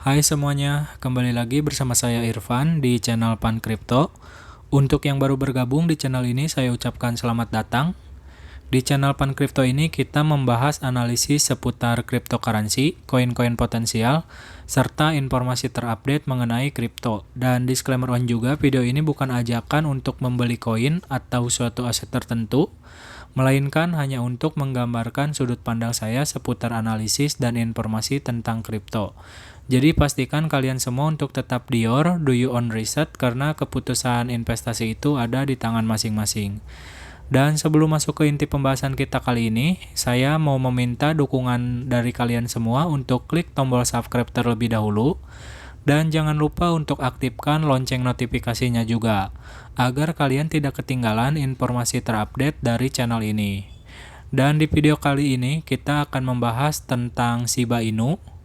Hai semuanya, kembali lagi bersama saya Irfan di channel Pan Crypto. Untuk yang baru bergabung di channel ini, saya ucapkan selamat datang. Di channel Pan Crypto ini kita membahas analisis seputar cryptocurrency, koin-koin potensial, serta informasi terupdate mengenai kripto. Dan disclaimer on juga, video ini bukan ajakan untuk membeli koin atau suatu aset tertentu, melainkan hanya untuk menggambarkan sudut pandang saya seputar analisis dan informasi tentang kripto. Jadi pastikan kalian semua untuk tetap do your own research, karena keputusan investasi itu ada di tangan masing-masing. Dan sebelum masuk ke inti pembahasan kita kali ini, saya mau meminta dukungan dari kalian semua untuk klik tombol subscribe terlebih dahulu. Dan jangan lupa untuk aktifkan lonceng notifikasinya juga, agar kalian tidak ketinggalan informasi terupdate dari channel ini. Dan di video kali ini, kita akan membahas tentang Shiba Inu.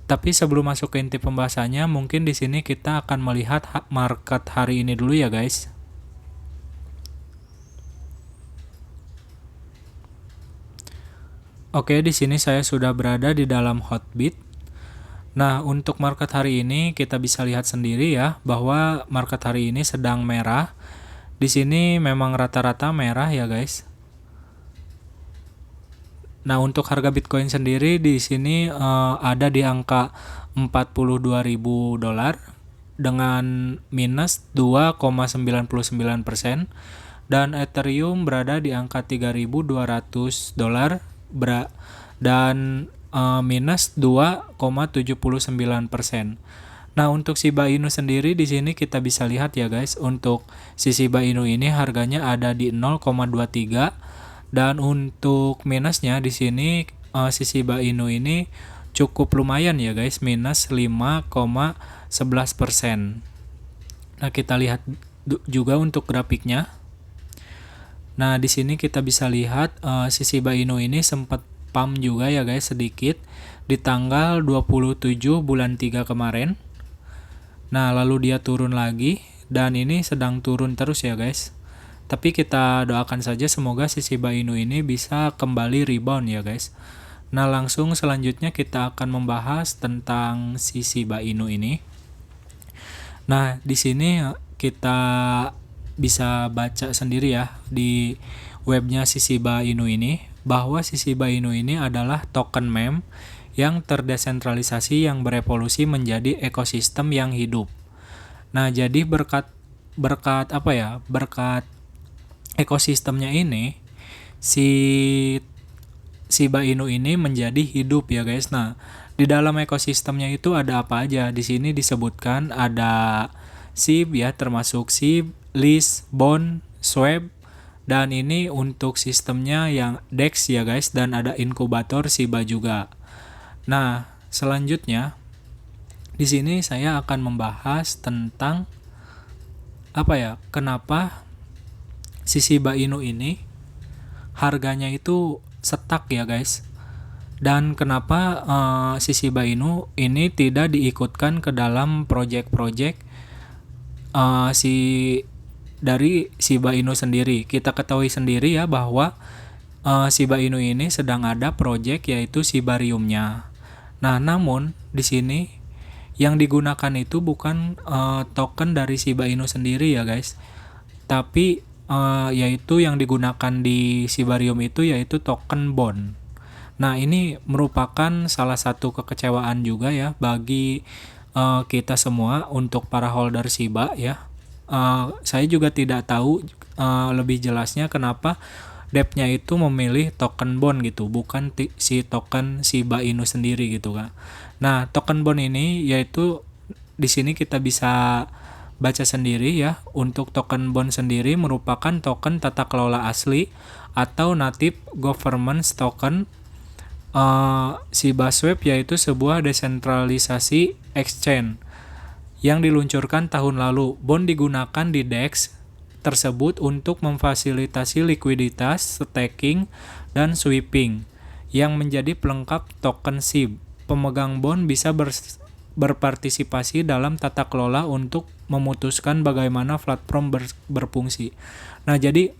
Tapi sebelum masuk ke inti pembahasannya, mungkin di sini kita akan melihat market hari ini dulu ya guys. Oke, di sini saya sudah berada di dalam Hotbit. Nah, untuk market hari ini kita bisa lihat sendiri ya, bahwa market hari ini sedang merah. Di sini memang rata-rata merah ya guys. Nah, untuk harga Bitcoin sendiri di sini ada di angka $42.000 dengan minus 2,99%, dan Ethereum berada di angka $3.200 dan minus 2,79%. Nah, untuk Shiba Inu sendiri di sini kita bisa lihat ya guys, untuk si Shiba Inu ini harganya ada di 0,23, dan untuk minusnya di sini si Shiba Inu ini cukup lumayan ya guys, minus 5,11%. Nah, kita lihat juga untuk grafiknya. Nah, di sini kita bisa lihat si Shiba Inu ini sempat pump juga ya guys sedikit di tanggal 27 bulan 3 kemarin. Nah, lalu dia turun lagi dan ini sedang turun terus ya guys. Tapi kita doakan saja semoga si Shiba Inu ini bisa kembali rebound ya guys. Nah, langsung selanjutnya kita akan membahas tentang si Shiba Inu ini. Nah, di sini kita bisa baca sendiri ya di webnya si Shiba Inu ini, bahwa si Shiba Inu ini adalah token meme yang terdesentralisasi yang berevolusi menjadi ekosistem yang hidup. Nah, jadi berkat ekosistemnya ini, si Shiba Inu ini menjadi hidup ya guys. Nah, di dalam ekosistemnya itu ada apa aja? Di sini disebutkan ada SHIB ya, termasuk SHIB, List, Bond, Swap, dan ini untuk sistemnya yang DEX ya guys, dan ada inkubator Shiba juga. Nah, selanjutnya di sini saya akan membahas tentang kenapa si Shiba Inu ini harganya itu stuck ya guys, dan kenapa si Shiba Inu ini tidak diikutkan ke dalam project-project dari Shiba Inu sendiri. Kita ketahui sendiri ya bahwa Shiba Inu ini sedang ada project yaitu Shibarium-nya. Nah, namun di sini yang digunakan itu bukan token dari Shiba Inu sendiri ya guys, tapi yaitu yang digunakan di Shibarium itu yaitu token bond. Nah, ini merupakan salah satu kekecewaan juga ya bagi kita semua untuk para holder Shiba ya. Saya juga tidak tahu lebih jelasnya kenapa DEP-nya itu memilih token bond gitu, bukan si token Shiba Inu sendiri gitu kan. Nah, token bond ini yaitu di sini kita bisa baca sendiri ya. Untuk token bond sendiri merupakan token tata kelola asli atau native government token Shiba Swap, yaitu sebuah desentralisasi exchange yang diluncurkan tahun lalu. Bond digunakan di DEX tersebut untuk memfasilitasi likuiditas, staking, dan sweeping yang menjadi pelengkap token SHIB. Pemegang bond bisa berpartisipasi dalam tata kelola untuk memutuskan bagaimana platform berfungsi. Nah, jadi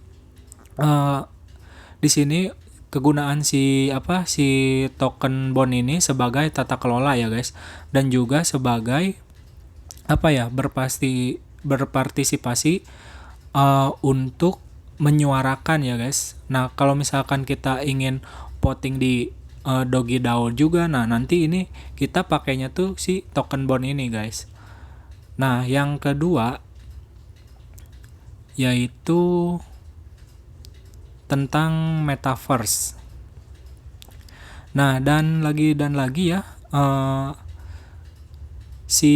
di sini kegunaan si token bond ini sebagai tata kelola ya guys, dan juga sebagai berpartisipasi untuk menyuarakan ya guys. Nah, kalau misalkan kita ingin voting di Dogi DAO juga, nah nanti ini kita pakainya tuh si token bond ini guys. Nah, yang kedua yaitu tentang metaverse. Nah, dan lagi ya, si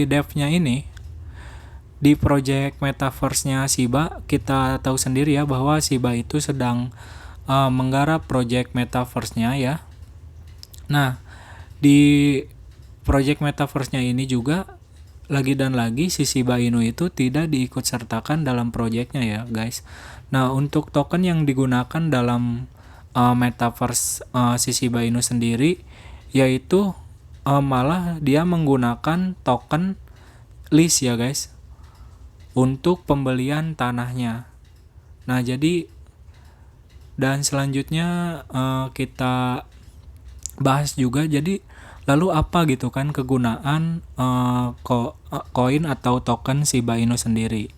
devnya ini di project metaverse-nya Shiba, kita tahu sendiri ya bahwa Shiba itu sedang menggarap project metaverse-nya ya. Nah, di project metaverse-nya ini juga lagi si Shiba Inu itu tidak diikut sertakan dalam projectnya ya guys. Nah, untuk token yang digunakan dalam metaverse si Shiba Inu sendiri yaitu malah dia menggunakan token lease ya guys untuk pembelian tanahnya. Nah, jadi dan selanjutnya kita bahas juga, jadi lalu apa gitu kan kegunaan koin atau token Shiba Inu sendiri.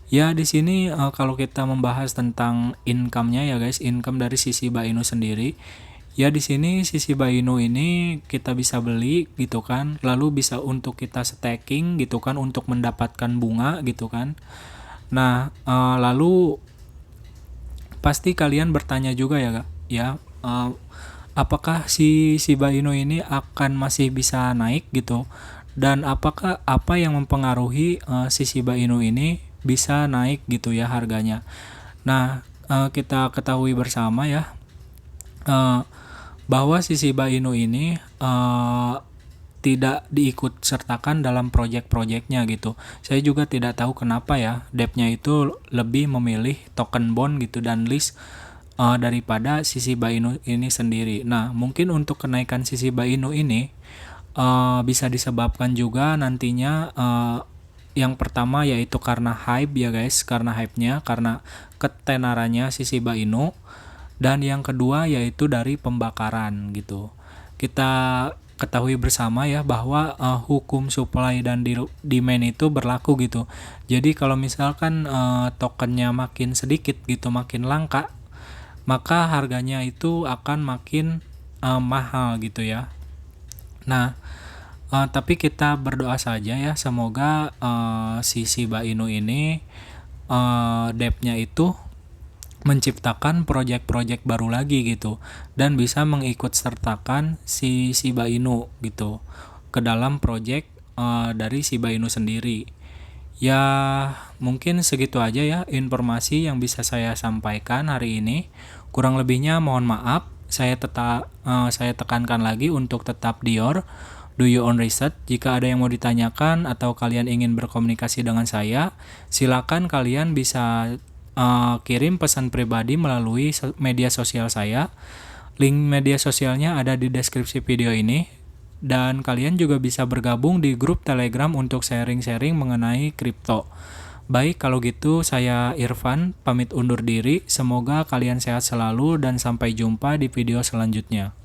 Ya, di sini kalau kita membahas tentang income-nya ya guys, income dari si Shiba Inu sendiri. Ya, di sini si Shiba Inu ini kita bisa beli gitu kan, lalu bisa untuk kita staking gitu kan untuk mendapatkan bunga gitu kan. Nah, lalu pasti kalian bertanya juga ya, apakah si Shiba Inu ini akan masih bisa naik gitu, dan apakah apa yang mempengaruhi si Shiba Inu ini bisa naik gitu ya harganya. Nah, kita ketahui bersama ya bahwa si Shiba Inu ini tidak diikut sertakan dalam project-projectnya gitu. Saya juga tidak tahu kenapa ya devnya itu lebih memilih token bond gitu dan list daripada si Shiba Inu ini sendiri. Nah, mungkin untuk kenaikan si Shiba Inu ini bisa disebabkan juga nantinya yang pertama yaitu karena hype ya guys, karena hype-nya, karena ketenarannya si Shiba Inu, dan yang kedua yaitu dari pembakaran gitu. Kita ketahui bersama ya bahwa hukum supply dan demand itu berlaku gitu. Jadi kalau misalkan tokennya makin sedikit gitu, makin langka, maka harganya itu akan makin mahal gitu ya. Nah, tapi kita berdoa saja ya, semoga si Shiba Inu ini devnya itu menciptakan project-project baru lagi gitu, dan bisa mengikut sertakan si Shiba Inu gitu ke dalam project dari Shiba Inu sendiri. Ya, mungkin segitu aja ya informasi yang bisa saya sampaikan hari ini. Kurang lebihnya mohon maaf. Saya tekankan lagi untuk tetap do your own research. Jika ada yang mau ditanyakan atau kalian ingin berkomunikasi dengan saya, silakan kalian bisa kirim pesan pribadi melalui media sosial saya. Link media sosialnya ada di deskripsi video ini. Dan kalian juga bisa bergabung di grup Telegram untuk sharing-sharing mengenai kripto. Baik, kalau gitu saya Irfan pamit undur diri. Semoga kalian sehat selalu dan sampai jumpa di video selanjutnya.